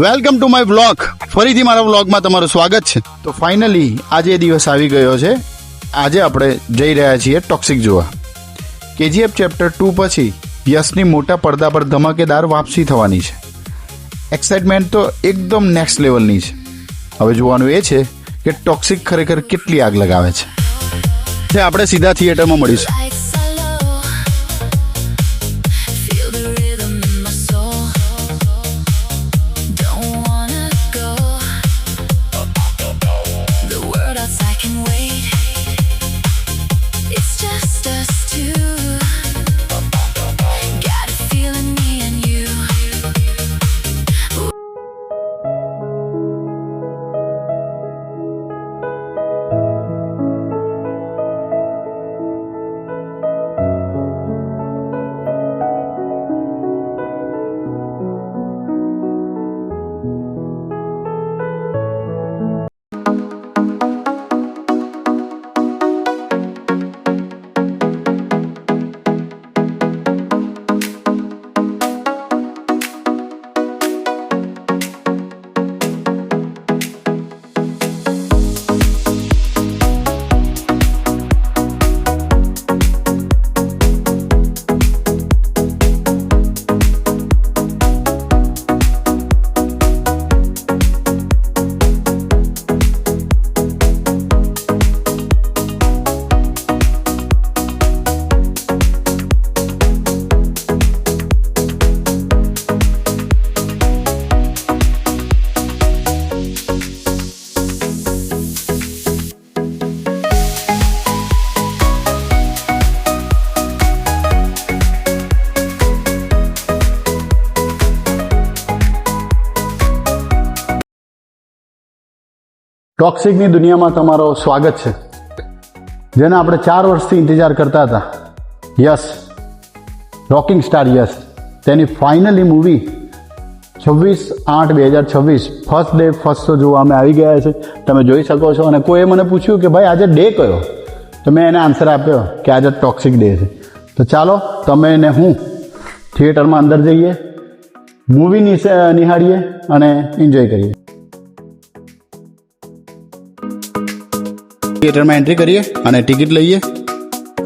Welcome to my vlog. ફરીથી મારા વ્લોગમાં તમારું સ્વાગત છે. તો ફાઇનલી આજે દિવસ આવી ગયો છે. આજે આપણે જઈ રહ્યા છીએ ટોક્સિક જોવા. KGF ચેપ્ટર 2 પછી યશની મોટા પડદા પર ધમાકેદાર વાપસી થવાની છે. એક્સાઇટમેન્ટ તો એકદમ નેક્સ્ટ લેવલની છે. હવે જોવાનું એ છે કે ટોક્સિક ખરેખર કેટલી આગ લગાવે છે. આપણે સીધા થિયેટરમાં મળીશું. ટોક્સિકની દુનિયામાં તમારો સ્વાગત છે. જેને આપણે 4 વર્ષથી ઇંતજાર કરતા હતા, યશ, રોકિંગ સ્ટાર યશ, તેની finally movie 26/8/2026 first day first show જોવા અમે આવી ગયા છે. તમે જોઈ શકો છો. અને કોઈએ મને પૂછ્યું કે ભાઈ આજે ડે કયો, તો મેં એને આન્સર આપ્યો કે આજે ટોક્સિક ડે છે. તો ચાલો તમે ને હું થિયેટરમાં અંદર જઈએ, મૂવી નિહાળીએ અને એન્જોય કરીએ. થિયેટરમાં એન્ટ્રી કરીએ અને ટિકિટ લઈએ.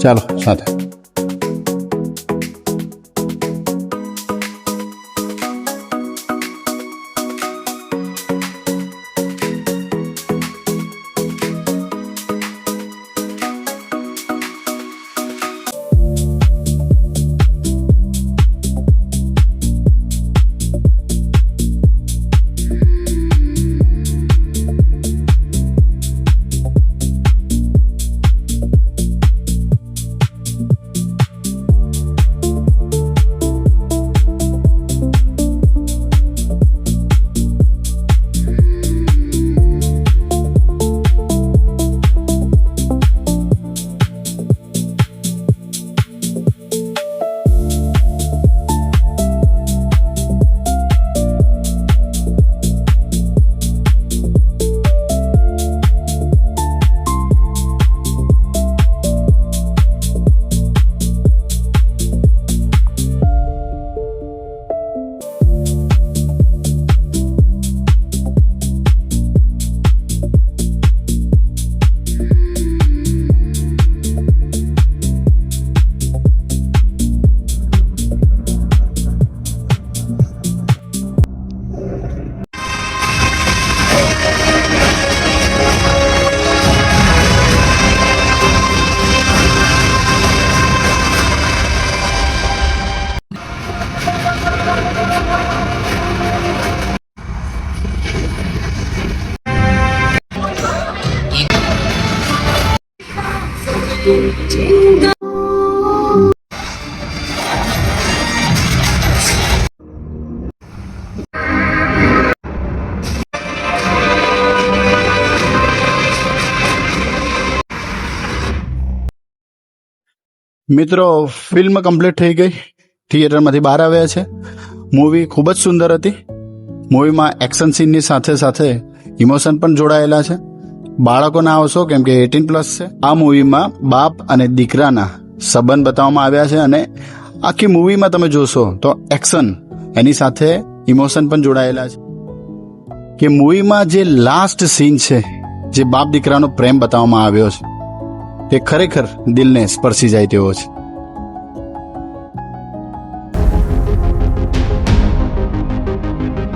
ચાલો સાથે. મિત્રો, ફિલ્મ કમ્પ્લીટ થઈ ગઈ. થિયેટરમાંથી બહાર આવ્યા છે. મૂવી ખૂબ જ સુંદર હતી. મૂવીમાં એક્શન સીનની સાથે સાથે ઇમોશન પણ જોડાયેલા છે. બાળકો ના આવશો કેમ કે 18+ છે. આ મૂવીમાં બાપ અને દીકરાના સંબંધ બતાવવામાં આવ્યા છે અને આખી મૂવીમાં તમે જોશો તો એક્શન એની સાથે ઇમોશન પણ જોડાયેલા છે. કે મૂવીમાં જે લાસ્ટ સીન છે, જે બાપ દીકરાનો પ્રેમ બતાવવામાં આવ્યો છે, તે ખરેખર દિલને સ્પર્શી જાય તેવો છે.